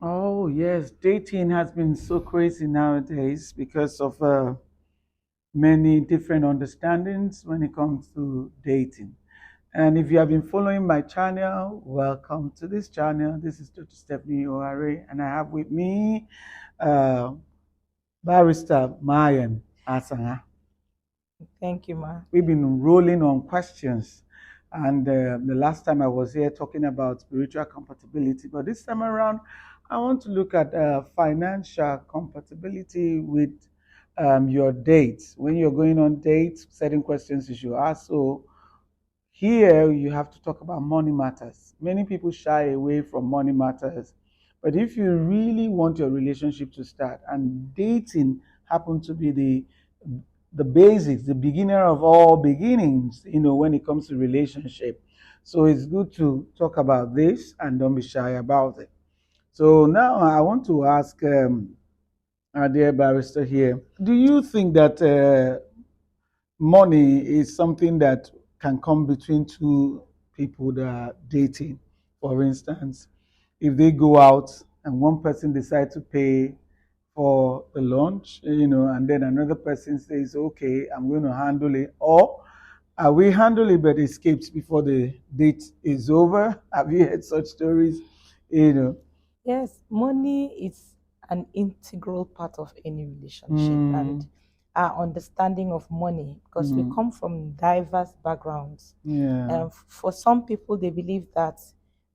Oh, yes, dating has been so crazy nowadays because of many different understandings when it comes to dating. And if you have been following my channel, welcome to this channel. This is Dr. Stephanie Oarhe, and I have with me uh, Barrister Mayern Asanga. Thank you, Ma. We've been rolling on questions, and the last time I was here talking about spiritual compatibility, but this time around, I want to look at financial compatibility with your dates. When you're going on dates, certain questions you should ask. So here you have to talk about money matters. Many people shy away from money matters. But if you really want your relationship to start, and dating happen to be the basics, the beginner of all beginnings, when it comes to relationship. So it's good to talk about this and don't be shy about it. So now I want to ask our dear barrister here, do you think that money is something that can come between two people that are dating? For instance, if they go out and one person decides to pay for the lunch, and then another person says, okay, I'm going to handle it. Or are we handling but escapes before the date is over? Have you heard such stories? You know. Yes, money is an integral part of any relationship, Mm, and our understanding of money, because we mm, come from diverse backgrounds. yeah. For some people, they believe that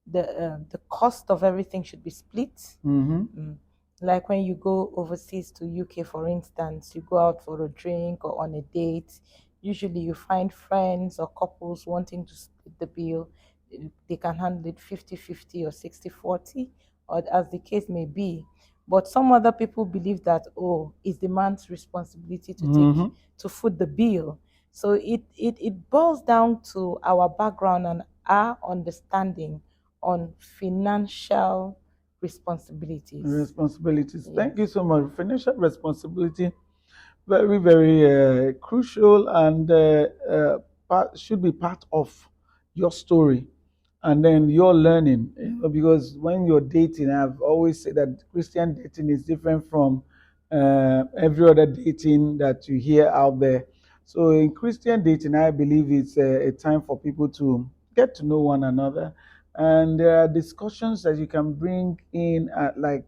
the cost of everything should be split. Mm-hmm. Mm. Like when you go overseas to UK, for instance, you go out for a drink or on a date. Usually, you find friends or couples wanting to split the bill. They can handle it 50-50 or 60-40, or as the case may be. But some other people believe that, oh, it's the man's responsibility to Mm-hmm. foot the bill. So it boils down to our background and our understanding on financial responsibilities. Responsibilities. Yes. Thank you so much. Financial responsibility, very, very crucial, and should be part of your story and then your learning. Because when you're dating, I've always said that Christian dating is different from every other dating that you hear out there. So in Christian dating, I believe it's a time for people to get to know one another, and there are discussions that you can bring in, like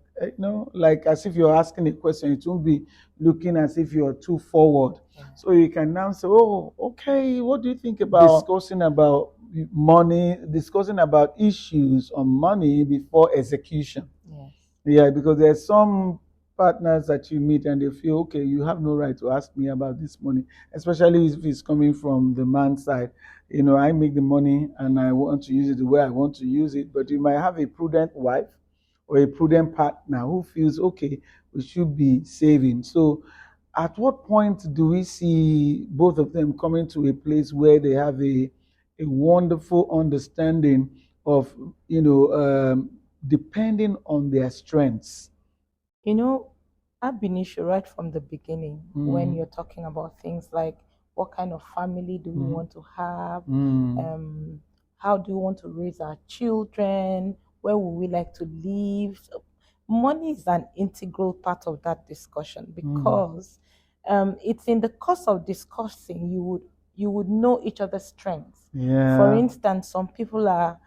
like as if you're asking a question. It won't be looking as if you're too forward. Yeah. So you can now say, "Oh, okay. What do you think about discussing about money, discussing about issues on money before execution?" Yes. Yeah, because there's some partners that you meet and they feel, okay, you have no right to ask me about this money, especially if it's coming from the man's side. I make the money and I want to use it the way I want to use it, but you might have a prudent wife or a prudent partner who feels, okay, we should be saving. So, at what point do we see both of them coming to a place where they have a wonderful understanding of, depending on their strengths? You know, I've been issue right from the beginning when Mm, you're talking about things like what kind of family do we mm, want to have, mm, um, how do we want to raise our children, where would we like to live. So money is an integral part of that discussion mm. because it's in the course of discussing you would know each other's strengths. For Yeah, instance, some people are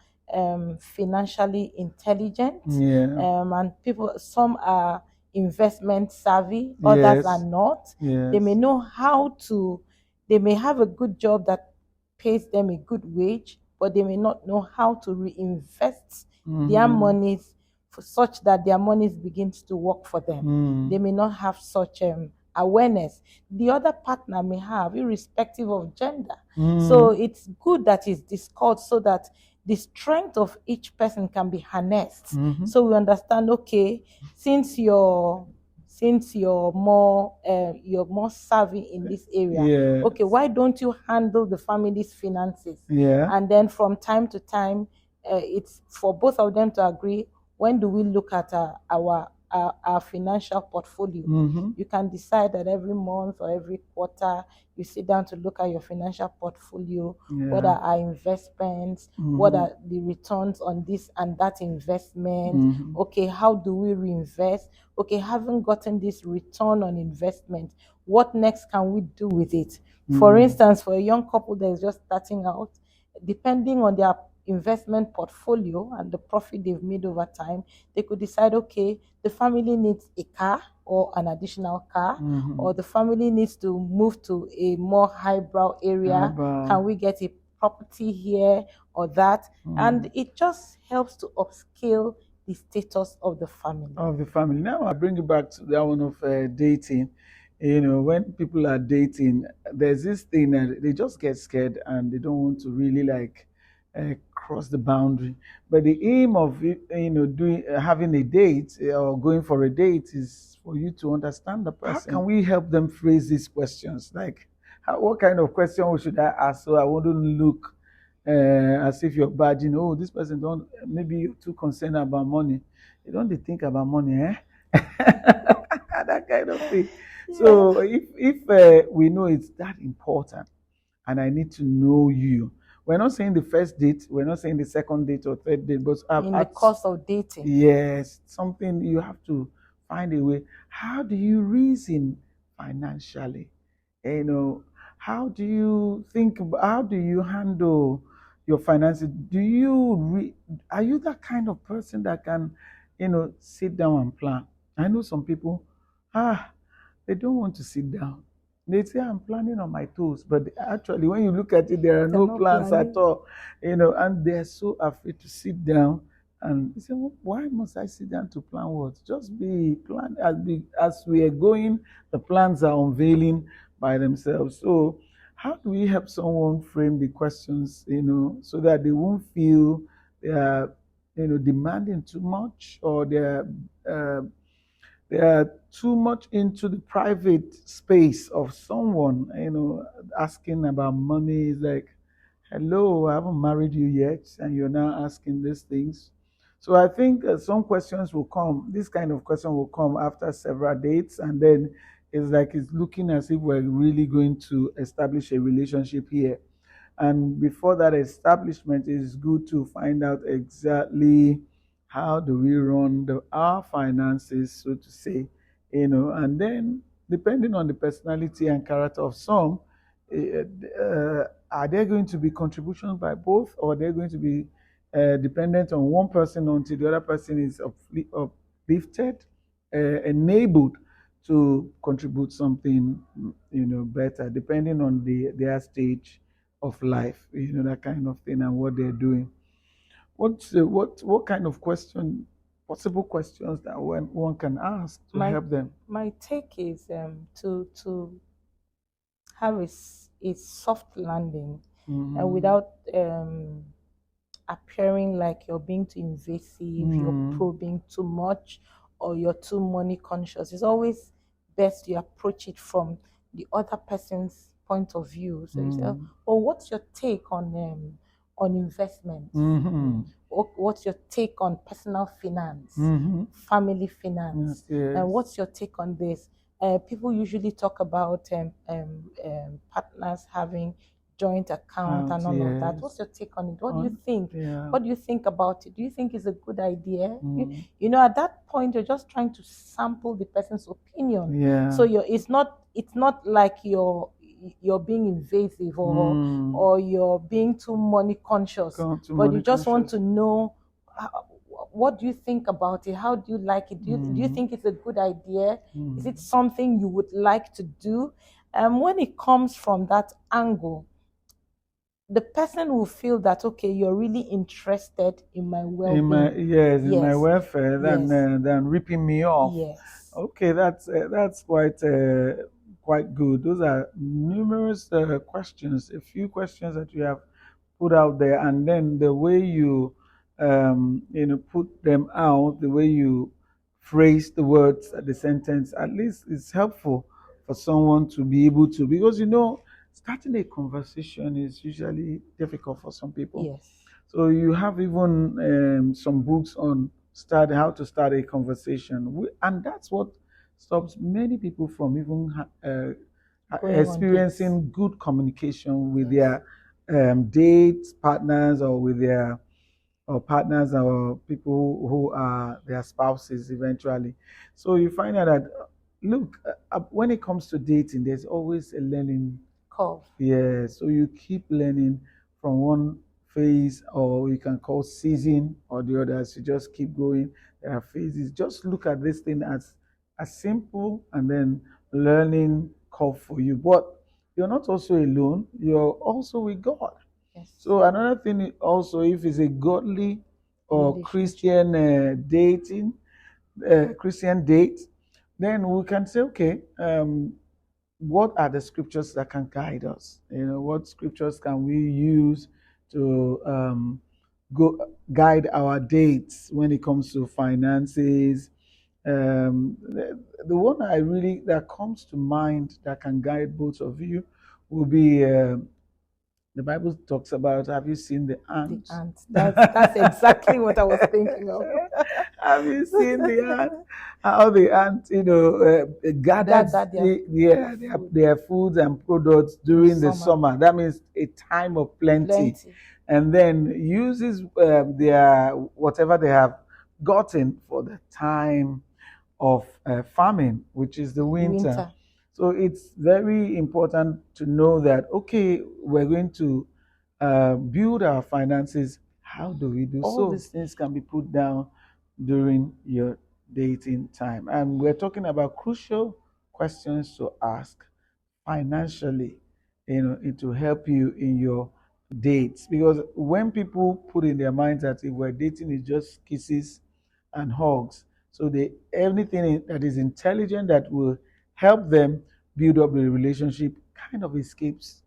financially intelligent, yeah, and some are investment savvy, others are yes, not. They may yes. know how to, they may have a good job that pays them a good wage, but they may not know how to reinvest their Mm-hmm. monies for such that their monies begins to work for them. They Mm, may not have such awareness. The other partner may have, irrespective of gender. So mm, it's good that it's discussed so that the strength of each person can be harnessed. mm-hmm. So we understand, okay, since you're more savvy in this area, Yeah, okay, why don't you handle the family's finances? yeah. And then from time to time, it's for both of them to agree, when do we look at our our financial portfolio. Mm-hmm. You can decide that every month or every quarter you sit down to look at your financial portfolio. What Yeah. are our investments? What Mm-hmm. are the returns on this and that investment? Mm-hmm. Okay, how do we reinvest? Okay, having gotten this return on investment, what next can we do with it? For Mm-hmm. instance, for a young couple that is just starting out, depending on their investment portfolio and the profit they've made over time, they could decide, okay, the family needs a car or an additional car, Mm-hmm. or the family needs to move to a more highbrow area. Can About we get a property here or that? mm, And it just helps to upscale the status of the family. of the family. Now I bring it back to that one of dating. When people are dating, there's this thing that they just get scared and they don't want to really like cross the boundary. But the aim of it, doing having a date or going for a date is for you to understand the person. How can we help them phrase these questions? Like, what kind of question should I ask so I wouldn't look as if you're badging? Oh, this person don't. Maybe you're too concerned about money. You don't dey think about money, eh? That kind of thing. Yeah. So if we know it's that important, and I need to know you, we're not saying the first date, we're not saying the second date or third date, but In the course of dating. yes, something you have to find a way. How do you reason financially? You know, how do you think? How do you handle your finances? Are you that kind of person that can, sit down and plan? I know some people, ah, they don't want to sit down. They say, I'm planning on my toes. But actually, when you look at it, there are They're no not plans at planning. all, and they're so afraid to sit down. And you say, well, why must I sit down to plan what? Just be plan as we are going, the plans are unveiling by themselves. So, how do we help someone frame the questions, so that they won't feel they are, demanding too much or uh, they are too much into the private space of someone, asking about money is like, hello, I haven't married you yet, and you're now asking these things. So I think some questions will come. This kind of question will come after several dates, and then it's like it's looking as if we're really going to establish a relationship here. And before that establishment, it's good to find out exactly how do we run our finances, so to say, and then depending on the personality and character of some, eh, are there going to be contributions by both, or are they going to be dependent on one person until the other person is uplifted, enabled to contribute something, better, depending on their stage of life, that kind of thing, and what they're doing. What kind of possible questions that one can ask to My help them? my take is to have a soft landing, Mm-hmm. without appearing like you're being too invasive, you're Mm-hmm. probing too much, or you're too money conscious. It's always best you approach it from the other person's point of view. So you say, Mm-hmm. "Oh, what's your take on investments? Mm-hmm. What's your take on personal finance, Mm-hmm. family finance? Yes, And yes. what's your take on this?" People usually talk about partners having joint account Out, and all of that. What's yes. your take on it? What do you On, think? yeah. What do you think about it? Do you think it's a good idea? Mm. At that point, you're just trying to sample the person's opinion. So Yeah. it's not like you're being invasive, or Mm. or you're being too money conscious, Come to but you money just want conscious. to know, what do you think about it? How do you like it? Do you Mm. think it's a good idea? Is it Mm. something you would like to do? And when it comes from that angle, the person will feel that, okay, you're really interested in my well-being. In my Yes, welfare yes, than ripping me off. yes. Okay, that's quite good. Those are numerous questions, a few questions that you have put out there, and then the way you put them out, the way you phrase the words, the sentence, at least it's helpful for someone to be able to, because starting a conversation is usually difficult for some people. Yes. So you have even some books on start how to start a conversation. And that's what stops many people from even Going on dates. experiencing good communication with Yes. their date partners, or with their or partners, or people who are their spouses eventually. So you find out that, look, when it comes to dating, there's always a learning. Curve. Yeah, so you keep learning from one phase, or you can call season, or the others. You just keep going. There are phases. Just look at this thing as simple, and then learning curve for you. But you're not also alone. You're also with God. Yes. So another thing also, if it's a godly or Relationship. Christian Christian date, then we can say, okay, what are the scriptures that can guide us? What scriptures can we use to go guide our dates when it comes to finances? The one I really that comes to mind that can guide both of you will be the Bible talks about. Have you seen the The ants? ant. That's exactly what I was thinking of. Have you seen the ant? How the ant, gathered Gather their their foods and products in during the summer. summer. That means a time of plenty, Plenty. and then uses their whatever they have gotten for the time of farming, which is the winter. Winter. So it's very important to know that, okay, we're going to build our finances. How do we do All so? this. These things can be put down during your dating time. And we're talking about crucial questions to ask financially, it will help you in your dates. Because when people put in their minds that if we're dating is just kisses and hugs, so they anything that is intelligent that will help them build up the relationship kind of escapes,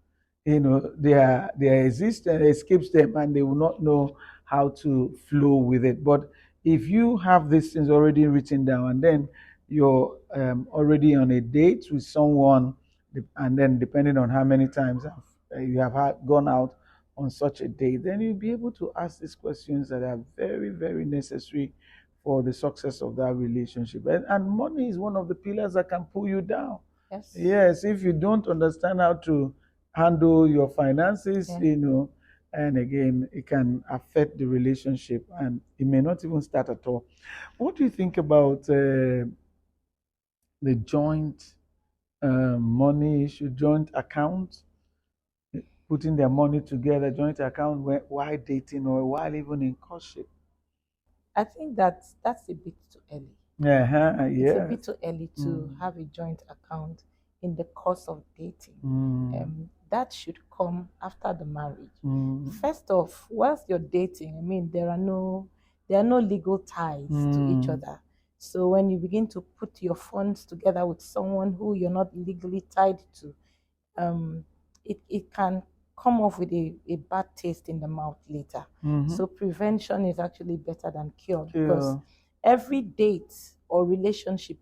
their existence escapes them, and they will not know how to flow with it. But if you have these things already written down, and then you're already on a date with someone, and then depending on how many times you have gone out on such a date, then you'll be able to ask these questions that are very, very necessary for the success of that relationship. And money is one of the pillars that can pull you down. Yes. Yes, if you don't understand how to handle your finances, Yeah. and again, it can affect the relationship, and it may not even start at all. What do you think about the joint money issue, joint account, putting their money together, joint account, while dating or while even in courtship? I think that's a bit too early. Yeah, It's a bit yes. too early to Mm, have a joint account in the course of dating. mm, That should come after the marriage. mm, First off, whilst you're dating, I mean, there are no legal ties to each mm. other. So when you begin to put your funds together with someone who you're not legally tied to, um, it can come off with a bad taste in the mouth later. Mm-hmm. So prevention is actually better than cure, because Yeah. every date or relationship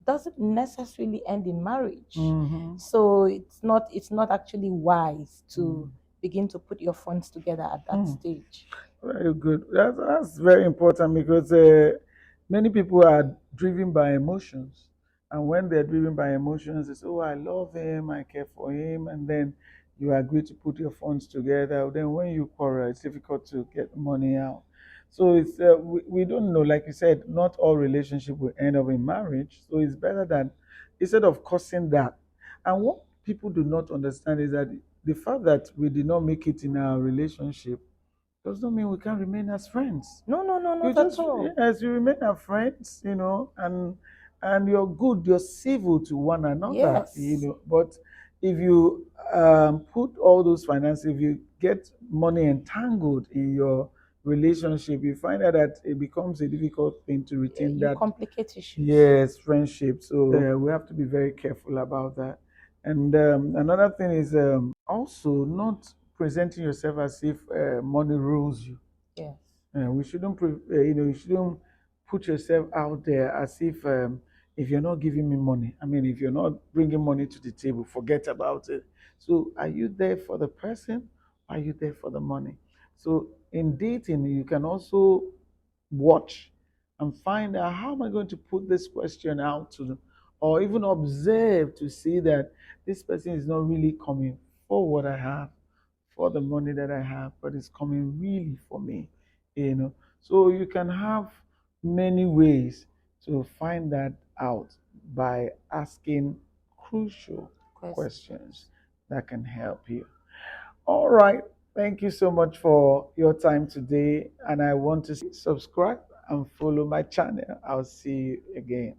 doesn't necessarily end in marriage. Mm-hmm. So it's not actually wise to Mm. begin to put your funds together at that Hmm. stage. Very good. That's very important, because many people are driven by emotions. And when they're driven by emotions, they say, oh, I love him, I care for him. And then you agree to put your funds together. Then when you quarrel, it's difficult to get money out. So we don't know. Like you said, not all relationship will end up in marriage. So it's better that instead of causing that. And what people do not understand is that the fact that we did not make it in our relationship does not mean we can remain as friends. No, no, no, You not at just, all. yes, you remain as friends, and you're good, you're civil to one another, Yes. But if you put all those finances, if you get money entangled in your relationship, you find out that it becomes a difficult thing to retain You that, complicate issues. yes, friendship. So we have to be very careful about that. And another thing is also not presenting yourself as if money rules you. Yes. We shouldn't, you shouldn't put yourself out there as if you're not giving me money. I mean, if you're not bringing money to the table, forget about it. So, are you there for the person? Are you there for the money? So, in dating, you can also watch and find out how am I going to put this question out to them, or even observe to see that this person is not really coming for what I have, for the money that I have, but it's coming really for me, you know. So you can have many ways to find that out by asking crucial questions Questions. that can help you. All right. Thank you so much for your time today. And I want to subscribe and follow my channel. I'll see you again.